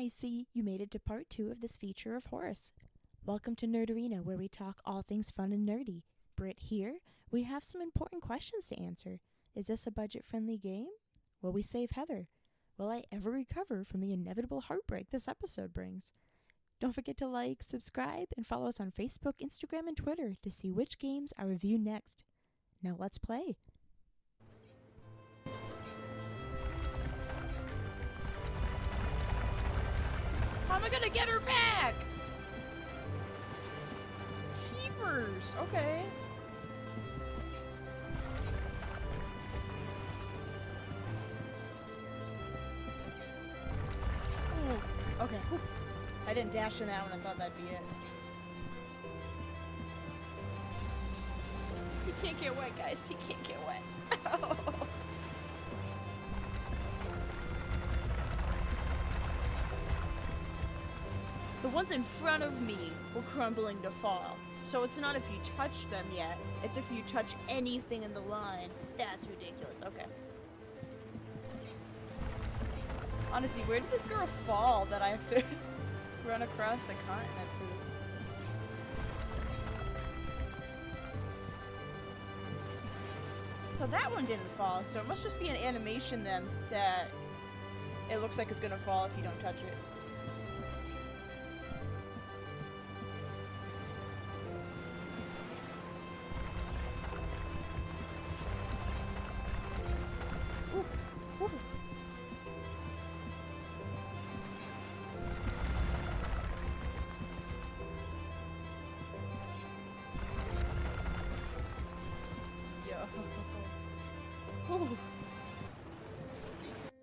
I see you made it to part 2 of this feature of Horace. Welcome to Nerdorina, where we talk all things fun and nerdy. Britt here. We have some important questions to answer. Is this a budget-friendly game? Will we save Heather? Will I ever recover from the inevitable heartbreak this episode brings? Don't forget to like, subscribe, and follow us on Facebook, Instagram, and Twitter to see which games I review next. Now let's play. How am I gonna get her back? Jeepers, okay. Ooh, okay. Ooh. I didn't dash in that one, I thought that'd be it. He can't get wet, guys. He can't get wet. The ones in front of me were crumbling to fall. So it's not if you touch them yet, it's if you touch anything in the line. That's ridiculous. Okay. Honestly, where did this girl fall that I have to run across the continent for this? So that one didn't fall, so it must just be an animation then that it looks like it's gonna fall if you don't touch it.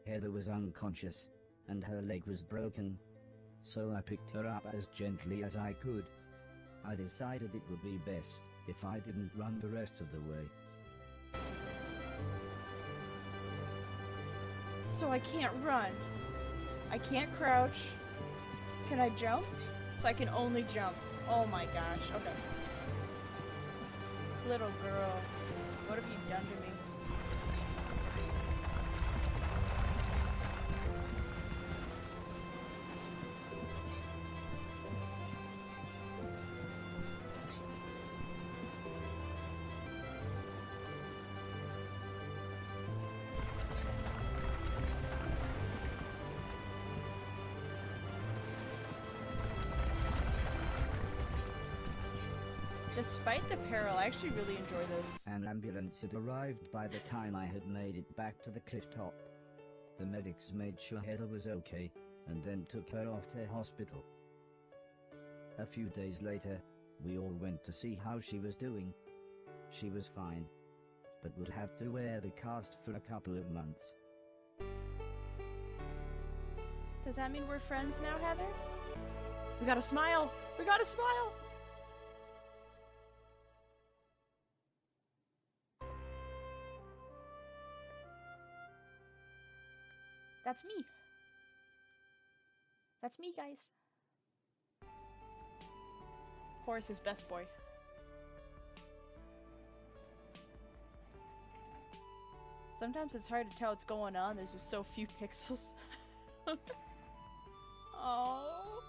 Heather was unconscious, and her leg was broken. So I picked her up as gently as I could. I decided it would be best if I didn't run the rest of the way. So I can't run. I can't crouch. Can I jump? So I can only jump. Oh my gosh, okay. Little girl, what have you done to me? Despite the peril, I actually really enjoy this. An ambulance had arrived by the time I had made it back to the cliff top. The medics made sure Heather was okay, and then took her off to hospital. A few days later, we all went to see how she was doing. She was fine, but would have to wear the cast for a couple of months. Does that mean we're friends now, Heather? We got a smile! We got a smile! That's me. That's me, guys. Horace is best boy. Sometimes it's hard to tell what's going on. There's just so few pixels. Oh.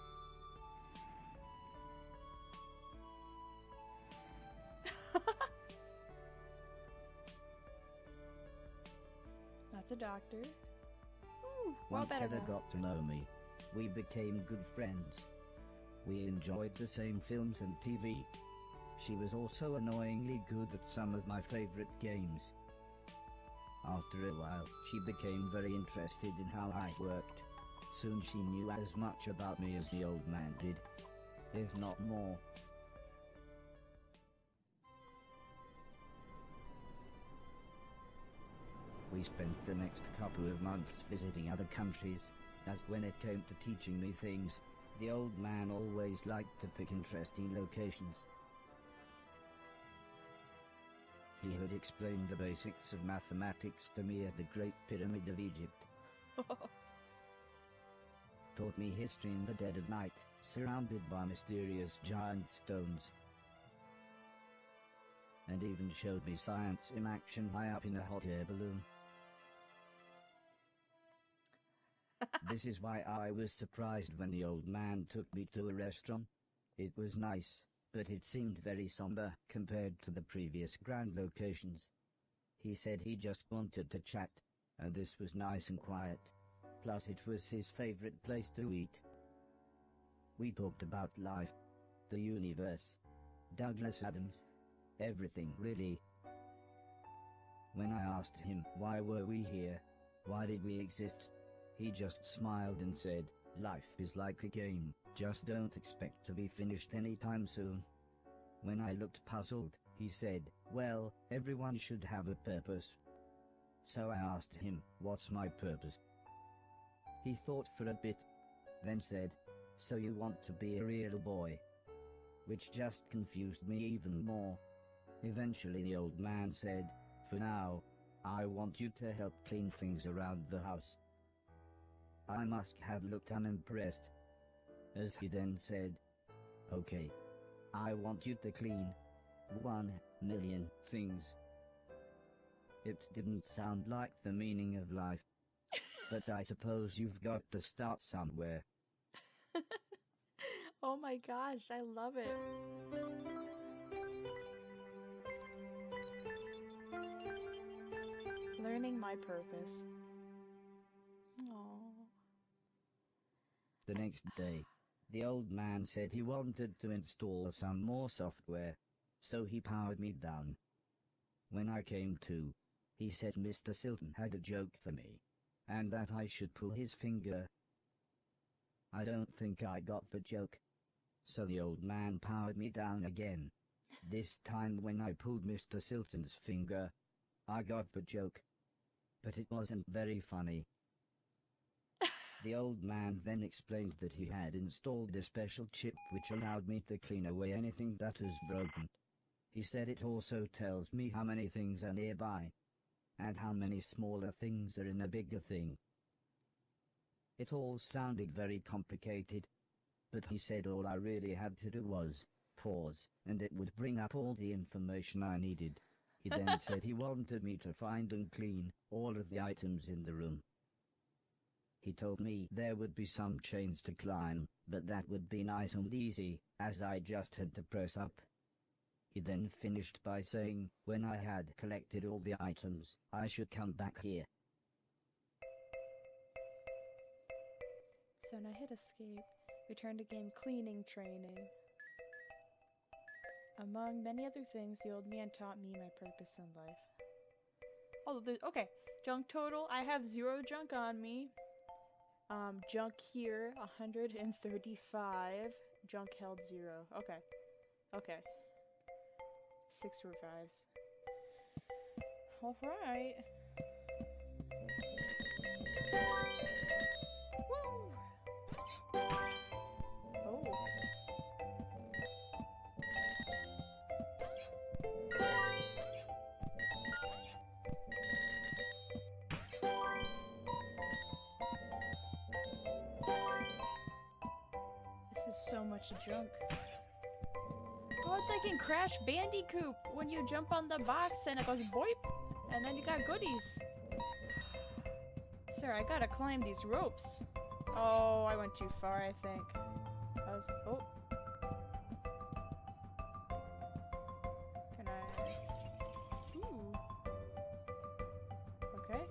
That's a doctor. Well, Once Heather got to know me, we became good friends. We enjoyed the same films and TV. She was also annoyingly good at some of my favorite games. After a while, she became very interested in how I worked. Soon she knew as much about me as the old man did, if not more. We spent the next couple of months visiting other countries, as when it came to teaching me things, the old man always liked to pick interesting locations. He had explained the basics of mathematics to me at the Great Pyramid of Egypt. Taught me history in the dead of night, surrounded by mysterious giant stones. And even showed me science in action high up in a hot air balloon. This is why I was surprised when the old man took me to a restaurant. It was nice, but it seemed very somber compared to the previous grand locations. He said he just wanted to chat, and this was nice and quiet. Plus it was his favorite place to eat. We talked about life, the universe, Douglas Adams, everything really. When I asked him why were we here, why did we exist, he just smiled and said, life is like a game, just don't expect to be finished anytime soon. When I looked puzzled, he said, well, everyone should have a purpose. So I asked him, what's my purpose? He thought for a bit, then said, so you want to be a real boy? Which just confused me even more. Eventually the old man said, for now, I want you to help clean things around the house. I must have looked unimpressed, as he then said, okay, I want you to clean 1,000,000 things. It didn't sound like the meaning of life, but I suppose you've got to start somewhere. Oh my gosh, I love it. Learning my purpose. Aww. The next day, the old man said he wanted to install some more software, so he powered me down. When I came to, he said Mr. Silton had a joke for me, and that I should pull his finger. I don't think I got the joke. So the old man powered me down again. This time when I pulled Mr. Silton's finger, I got the joke. But it wasn't very funny. The old man then explained that he had installed a special chip which allowed me to clean away anything that was broken. He said it also tells me how many things are nearby, and how many smaller things are in a bigger thing. It all sounded very complicated, but he said all I really had to do was pause, and it would bring up all the information I needed. He then said he wanted me to find and clean all of the items in the room. He told me there would be some chains to climb, but that would be nice and easy, as I just had to press up. He then finished by saying, when I had collected all the items, I should come back here. So now hit escape. Return to game cleaning training. Among many other things, the old man taught me my purpose in life. Oh, okay. Junk total. I have 0 junk on me. Junk here, 135. Junk held 0. Okay. Okay. 6 revives. Alright. Woo! Oh. This is so much junk. Oh, it's like in Crash Bandicoot when you jump on the box and it goes boip, and then you got goodies. Sir, I gotta climb these ropes. Oh, I went too far, I think. Oh. Can I? Ooh. Okay.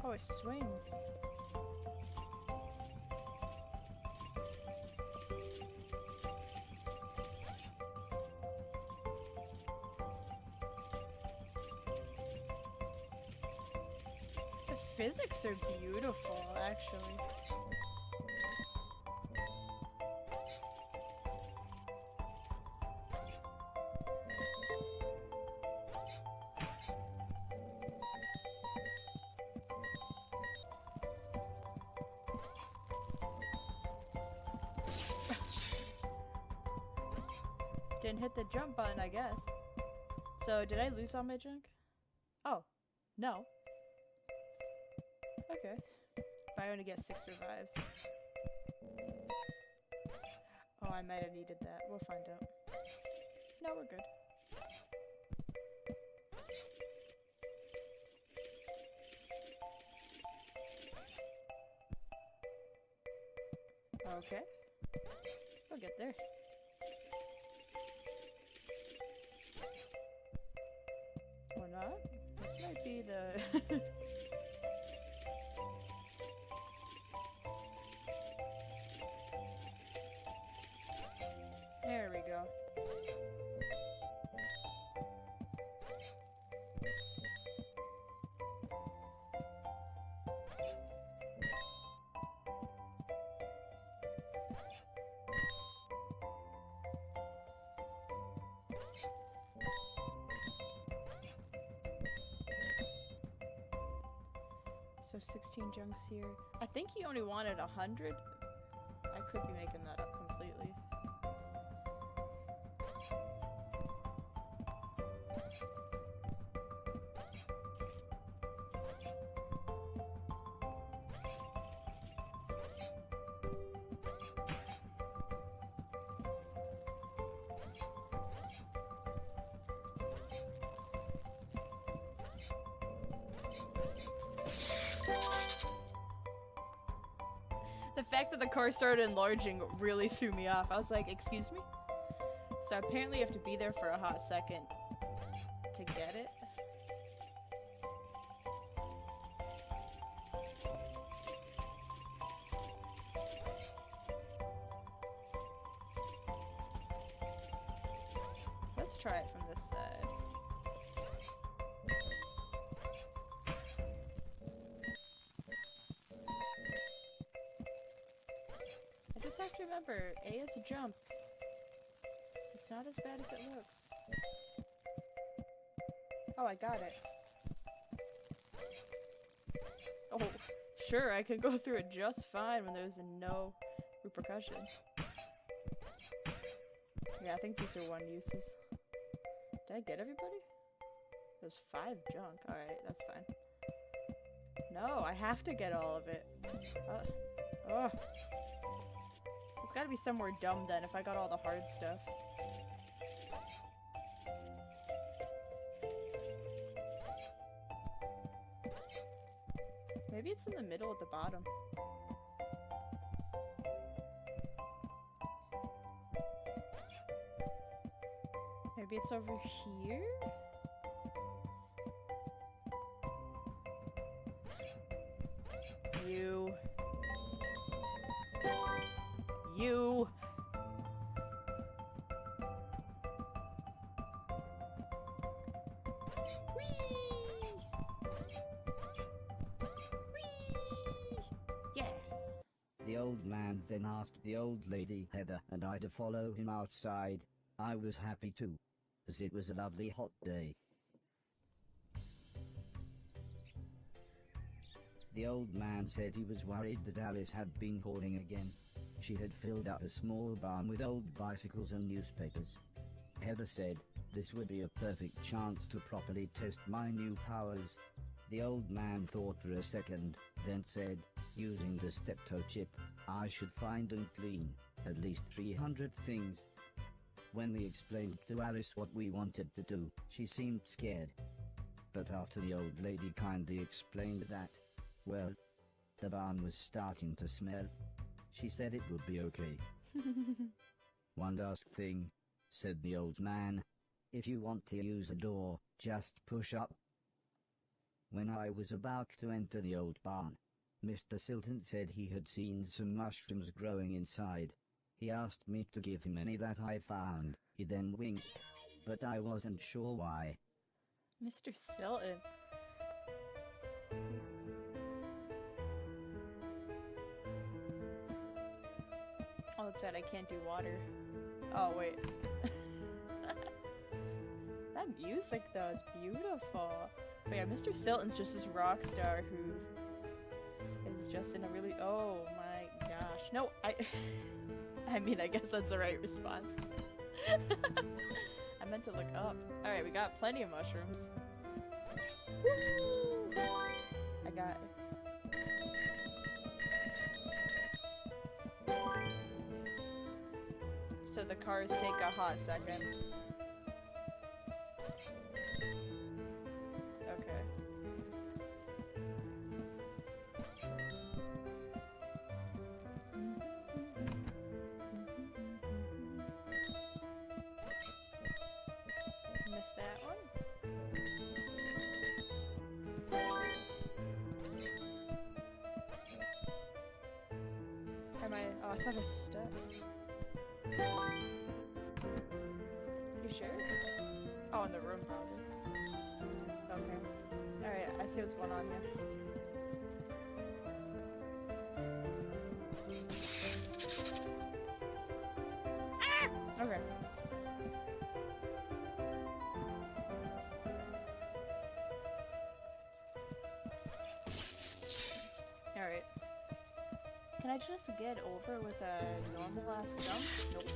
Oh, it swings. The physics are beautiful, actually. Didn't hit the jump button, I guess. So, did I lose all my junk? Oh, no. Okay. But I only get 6 revives. Oh, I might have needed that. We'll find out. No, we're good. Okay. We'll get there. Or not? This might be the... There we go. So 16 junks here. I think he only wanted 100. I could be making that up completely. The fact that the car started enlarging really threw me off. I was like, excuse me? So apparently you have to be there for a hot second to get it. Let's try it from this side. I just have to remember, A is a jump. It's not as bad as it looks. Oh, I got it. Oh, sure, I could go through it just fine when there's no repercussions. Yeah, I think these are one uses. Did I get everybody? There's 5 junk. Alright, that's fine. No, I have to get all of it. Oh. It's gotta be somewhere dumb then if I got all the hard stuff. Maybe it's in the middle at the bottom. Maybe it's over here? You. The old man then asked the old lady Heather and I to follow him outside. I was happy too, as it was a lovely hot day. The old man said he was worried that Alice had been hoarding again. She had filled up a small barn with old bicycles and newspapers. Heather said, this would be a perfect chance to properly test my new powers. The old man thought for a second, then said, using the steptoe chip, I should find and clean at least 300 things. When we explained to Alice what we wanted to do, she seemed scared. But after the old lady kindly explained that, well, the barn was starting to smell, she said it would be okay. One last thing, said the old man. If you want to use a door, just push up. When I was about to enter the old barn, Mr. Silton said he had seen some mushrooms growing inside. He asked me to give him any that I found. He then winked, but I wasn't sure why. Mr. Silton. Oh, that's right, I can't do water. Oh, wait. That music, though, is beautiful. But yeah, Mr. Silton's just this rock star who is just in a really... Oh, my gosh. No, I mean, I guess that's the right response. I meant to look up. Alright, we got plenty of mushrooms. Woo! I got... So the cars take a hot second. Okay. thought I was stuck. You sure? Oh, in the room, probably. Okay. Alright, I see what's going on here. Ah! Okay. Alright. Can I just get over with a normal ass jump? Nope.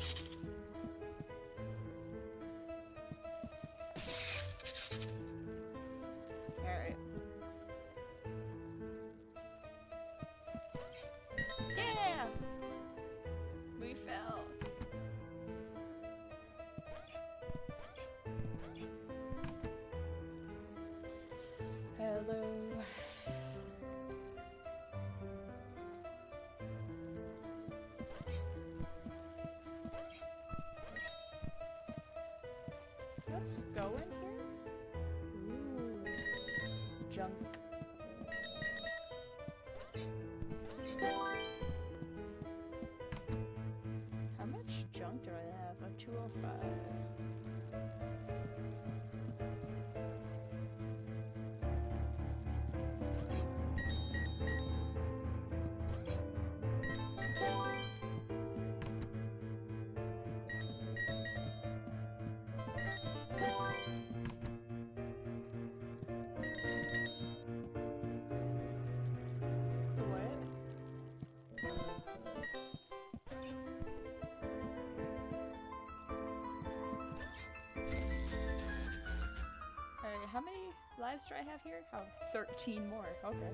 Alright. Yeah! We fell. Hello. Let's go in here. Ooh. Junk. How much junk do I have? A 205. How many lives do I have here? Oh, 13 more. Okay.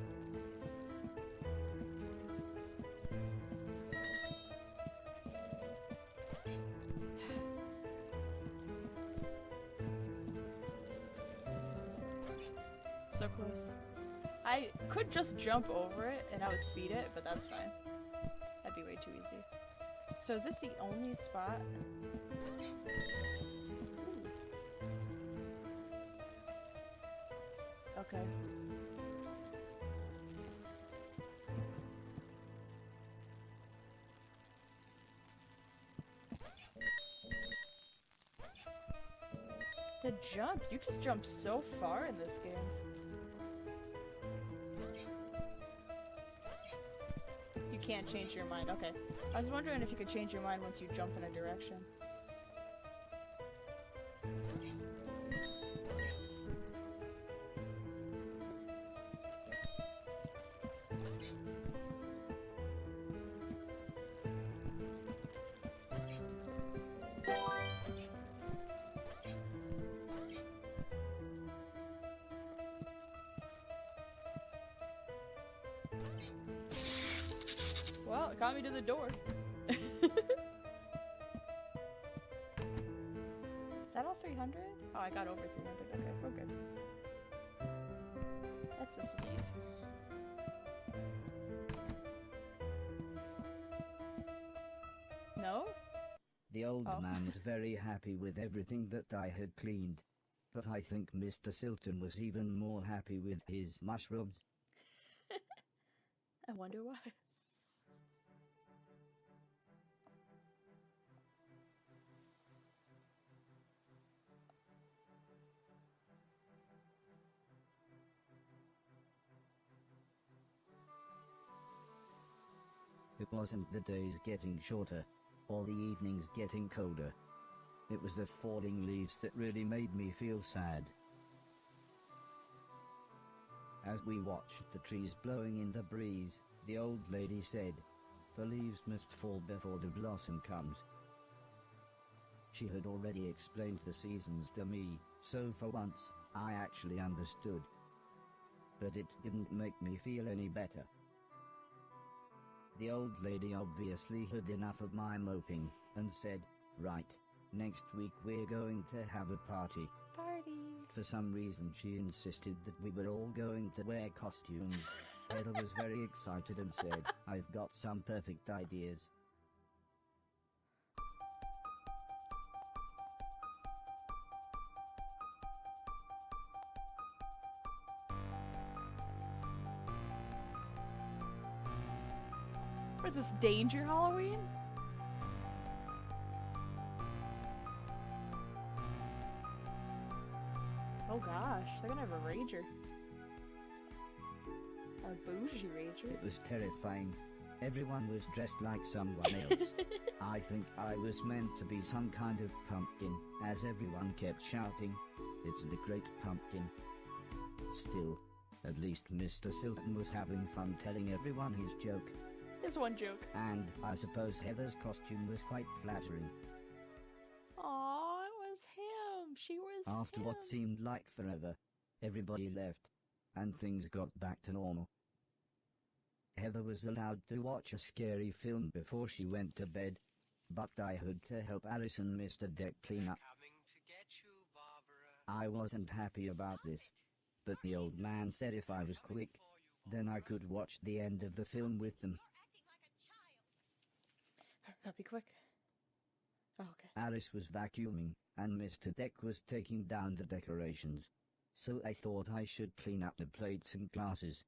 So close. I could just jump over it and I would speed it, but that's fine. That'd be way too easy. So is this the only spot? Okay. The jump! You just jumped so far in this game. You can't change your mind. Okay. I was wondering if you could change your mind once you jump in a direction. Well, it got me to the door. Is that all 300? Oh, I got over 300. Okay, we're good. Let's just leave. No? The old man was very happy with everything that I had cleaned. But I think Mr. Silton was even more happy with his mushrooms. I wonder why. It wasn't the days getting shorter, or the evenings getting colder. It was the falling leaves that really made me feel sad. As we watched the trees blowing in the breeze, the old lady said, "The leaves must fall before the blossom comes." She had already explained the seasons to me, so for once, I actually understood. But it didn't make me feel any better. The old lady obviously had enough of my moping, and said, "Right, next week we're going to have a party." Party! For some reason she insisted that we were all going to wear costumes. Heather was very excited and said, "I've got some perfect ideas." What is this, Danger Halloween? Oh gosh, they're gonna have a rager. A bougie rager. It was terrifying. Everyone was dressed like someone else. I think I was meant to be some kind of pumpkin, as everyone kept shouting, "It's the Great Pumpkin." Still, at least Mr. Silton was having fun telling everyone his joke. His one joke. And I suppose Heather's costume was quite flattering. Aw, it was him. She was After him. what seemed like forever, everybody left, and things got back to normal. Heather was allowed to watch a scary film before she went to bed, but I had to help Alice and Mr. Deck clean up. I wasn't happy about this, but the old man said if I was quick, then I could watch the end of the film with them. Gotta be quick. Oh, okay. Alice was vacuuming, and Mr. Deck was taking down the decorations, so I thought I should clean up the plates and glasses.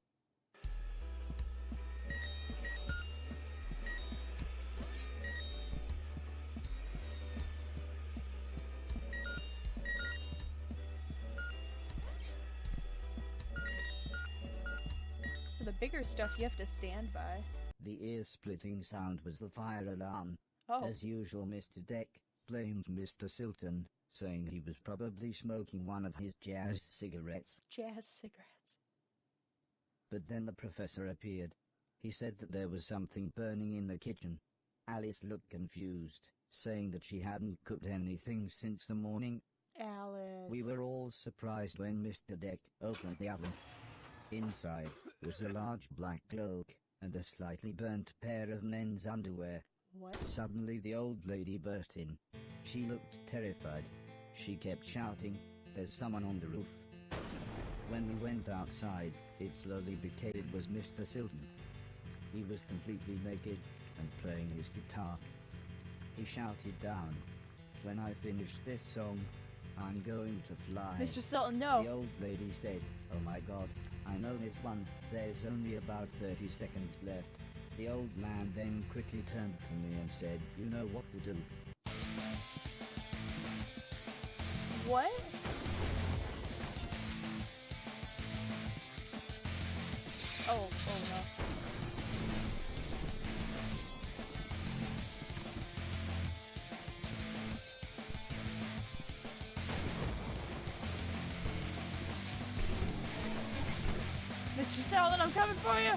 So the bigger stuff you have to stand by. The ear-splitting sound was the fire alarm. Oh. As usual, Mr. Deck blamed Mr. Silton, saying he was probably smoking one of his jazz cigarettes. Jazz cigarettes. But then the professor appeared. He said that there was something burning in the kitchen. Alice looked confused, saying that she hadn't cooked anything since the morning. Alice. We were all surprised when Mr. Deck opened the oven. Inside was a large black cloak and a slightly burnt pair of men's underwear. What? Suddenly the old lady burst in. She looked terrified. She kept shouting, "There's someone on the roof." When we went outside, it slowly became it was Mr. Silton. He was completely naked and playing his guitar. He shouted down, "When I finish this song, I'm going to fly." Mr. Silton, no. The old lady said, "Oh my God, I know this one. There's only about 30 seconds left." The old man then quickly turned to me and said, "You know what to do." What? Oh no. Mr. Silton, I'm coming for you!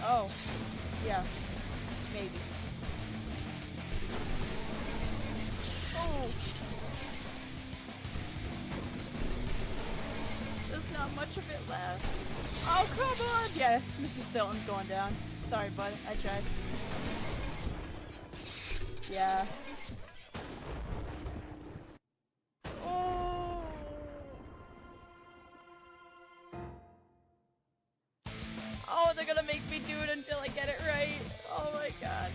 Oh. Yeah. Maybe. Oh. There's not much of it left. Oh, come on! Yeah, Mr. Silton's going down. Sorry, bud. I tried. Yeah. Oh. Oh, they're gonna make me do it until I get it right. Oh my god.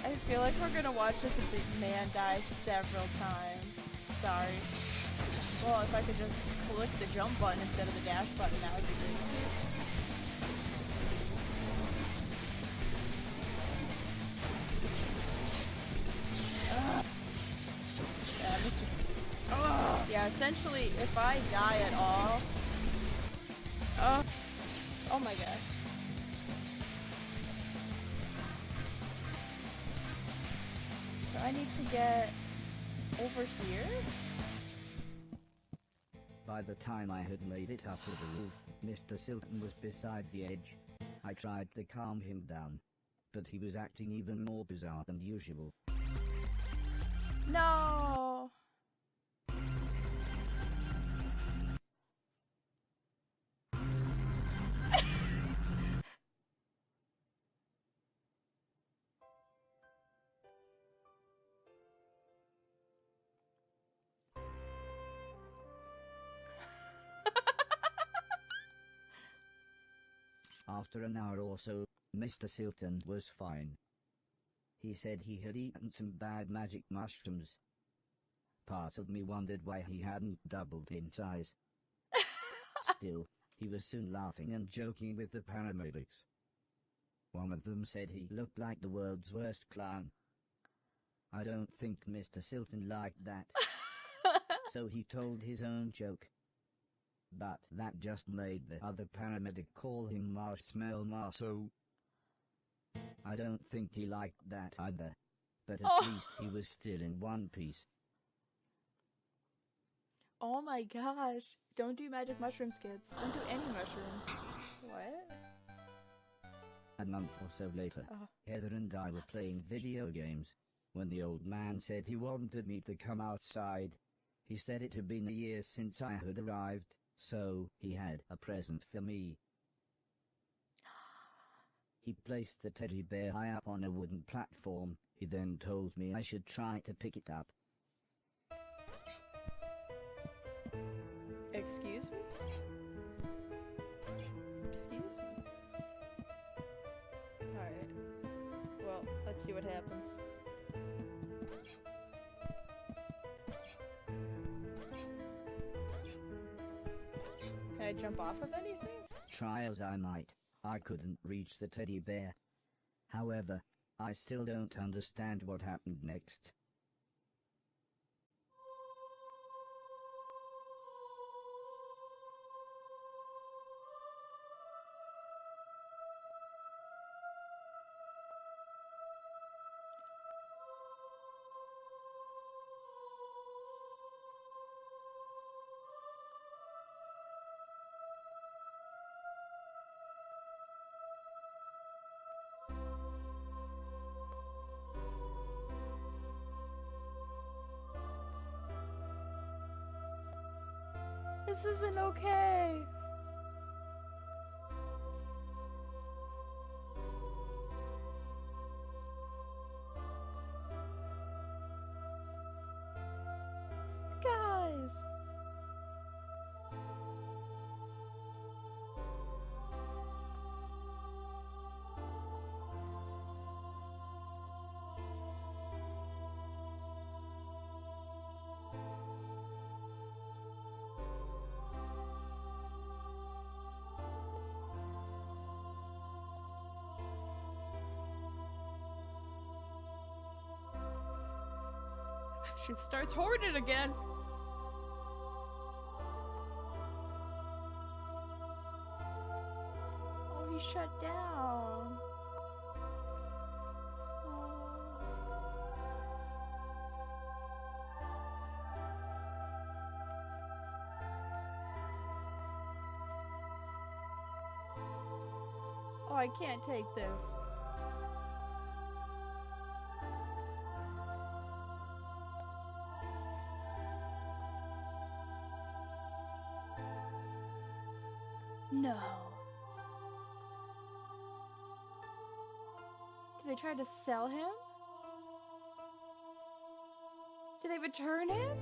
I feel like we're gonna watch this if the man dies several times. Sorry. Well, if I could just click the jump button instead of the dash button, that would be great too. Yeah, Mr. Yeah, essentially, if I die at all... Oh my gosh. So I need to get over here? By the time I had made it up to the roof, Mr. Silton was beside the edge. I tried to calm him down, but he was acting even more bizarre than usual. No! After an hour or so, Mr. Silton was fine. He said he had eaten some bad magic mushrooms. Part of me wondered why he hadn't doubled in size. Still, he was soon laughing and joking with the paramedics. One of them said he looked like the world's worst clown. I don't think Mr. Silton liked that, so he told his own joke. But that just made the other paramedic call him Marshmallow Marso. I don't think he liked that either, but at least he was still in one piece. Oh my gosh. Don't do magic mushrooms, kids. Don't do any mushrooms. What? A month or so later, Heather and I were playing video games when the old man said he wanted me to come outside. He said it had been a year since I had arrived, so he had a present for me. He placed the teddy bear high up on a wooden platform. He then told me I should try to pick it up. Excuse me? Excuse me? Alright. Well, let's see what happens. Can I jump off of anything? Try as I might, I couldn't reach the teddy bear. However, I still don't understand what happened next. This isn't okay. Guys. She starts hoarding again. Oh, he shut down. Oh, I can't take this. No. Do they try to sell him? Do they return him?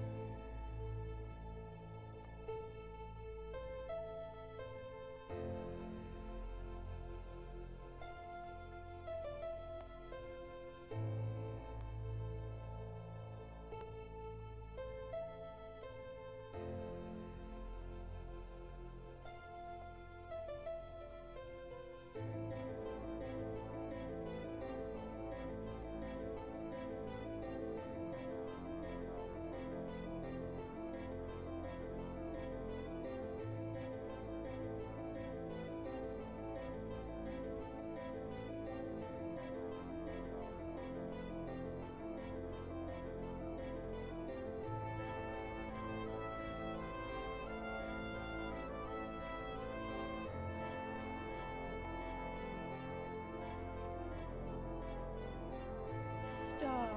Stop.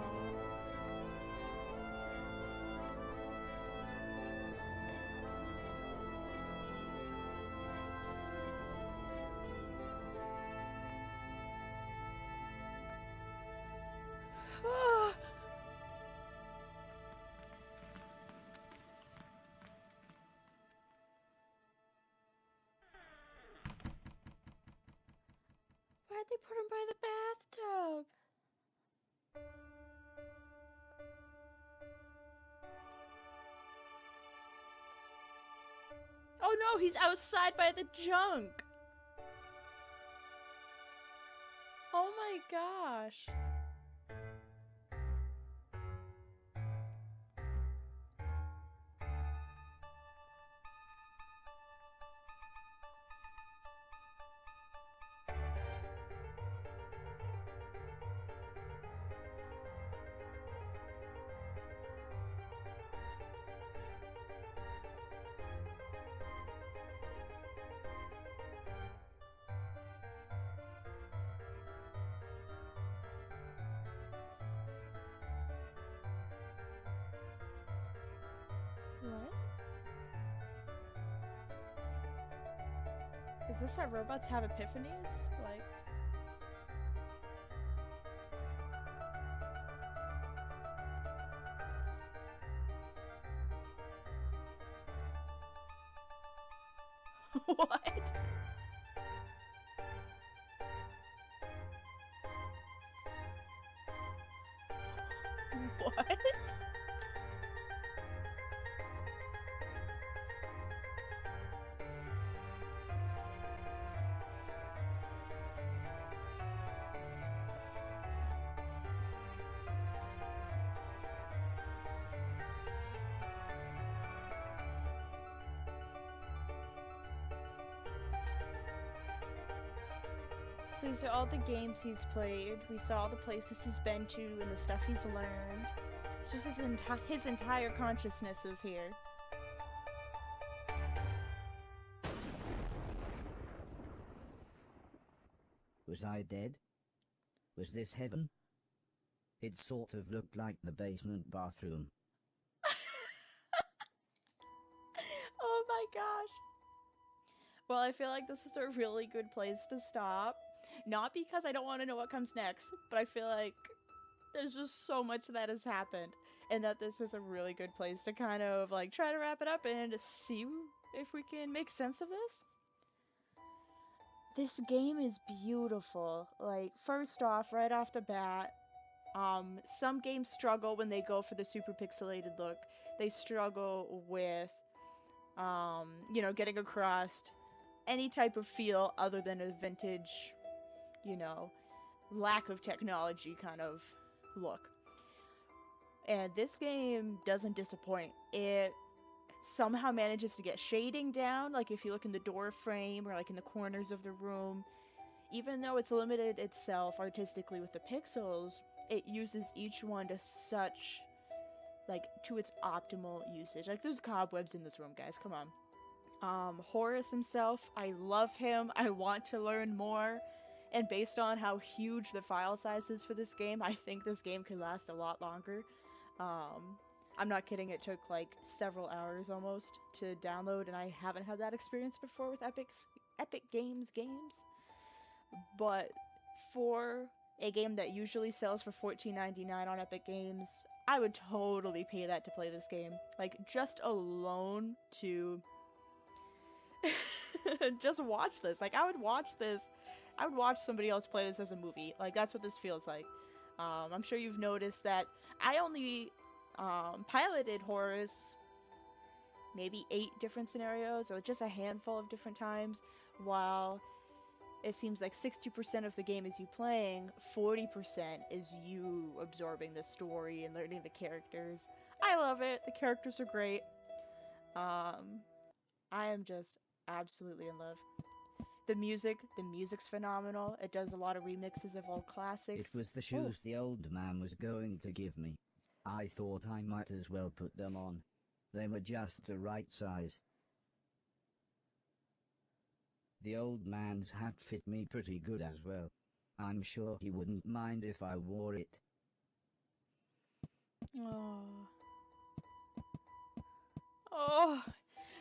Why'd they put him by the bathtub? Oh no, he's outside by the junk! Oh my gosh. What? Is this how robots have epiphanies? Like... What? What? So these are all the games he's played. We saw all the places he's been to and the stuff he's learned. It's just his entire consciousness is here. Was I dead? Was this heaven? It sort of looked like the basement bathroom. Oh my gosh. Well, I feel like this is a really good place to stop. Not because I don't want to know what comes next, but I feel like there's just so much that has happened, and that this is a really good place to kind of like try to wrap it up and see if we can make sense of this. This game is beautiful. Like, first off, right off the bat, some games struggle when they go for the super pixelated look. They struggle with, you know, getting across any type of feel other than a vintage, you know, lack of technology kind of look. And this game doesn't disappoint. It somehow manages to get shading down, like if you look in the door frame or like in the corners of the room. Even though it's limited itself artistically with the pixels, it uses each one to such, like, to its optimal usage. Like, there's cobwebs in this room, guys, come on. Horace himself, I love him, I want to learn more, and based on how huge the file size is for this game, I think this game could last a lot longer. I'm not kidding, it took like several hours almost to download, and I haven't had that experience before with Epic Games games. But for a game that usually sells for $14.99 on Epic Games, I would totally pay that to play this game. Like, just alone to just watch this. Like, I would watch somebody else play this as a movie. Like, that's what this feels like. I'm sure you've noticed that I only piloted Horace maybe 8 different scenarios, or just a handful of different times, while it seems like 60% of the game is you playing, 40% is you absorbing the story and learning the characters. I love it. The characters are great. I am just absolutely in love. The music's phenomenal. It does a lot of remixes of old classics. It was the shoes the old man was going to give me. I thought I might as well put them on. They were just the right size. The old man's hat fit me pretty good as well. I'm sure he wouldn't mind if I wore it. Oh,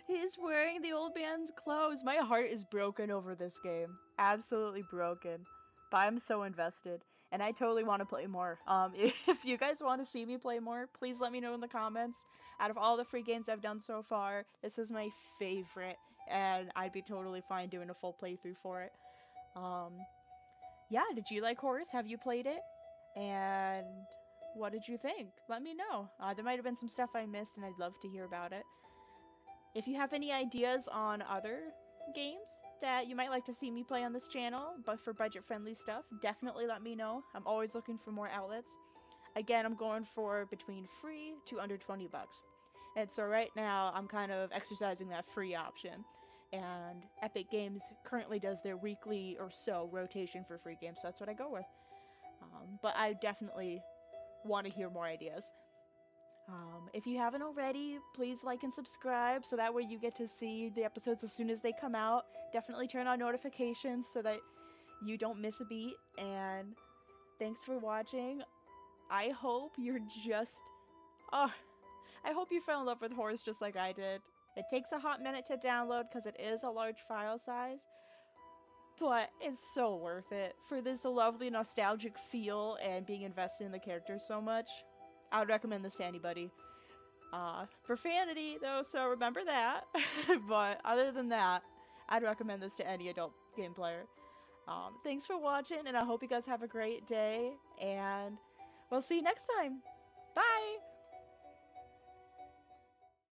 he's wearing the old man's clothes. My heart is broken over this game. Absolutely broken. But I'm so invested. And I totally want to play more. If you guys want to see me play more, please let me know in the comments. Out of all the free games I've done so far, this is my favorite. And I'd be totally fine doing a full playthrough for it. Yeah, did you like Horace? Have you played it? And what did you think? Let me know. There might have been some stuff I missed, and I'd love to hear about it. If you have any ideas on other games that you might like to see me play on this channel, but for budget-friendly stuff, definitely let me know. I'm always looking for more outlets. Again, I'm going for between free to under 20 bucks. And so right now, I'm kind of exercising that free option. And Epic Games currently does their weekly or so rotation for free games, so that's what I go with. But I definitely want to hear more ideas. If you haven't already, please like and subscribe so that way you get to see the episodes as soon as they come out. Definitely turn on notifications so that you don't miss a beat. And thanks for watching. I hope you're just... I hope you fell in love with Horace just like I did. It takes a hot minute to download because it is a large file size. But it's so worth it. For this lovely nostalgic feel and being invested in the characters so much, I would recommend this to anybody. Profanity though, so remember that. But other than that, I'd recommend this to any adult game player. Thanks for watching, and I hope you guys have a great day, and we'll see you next time. Bye!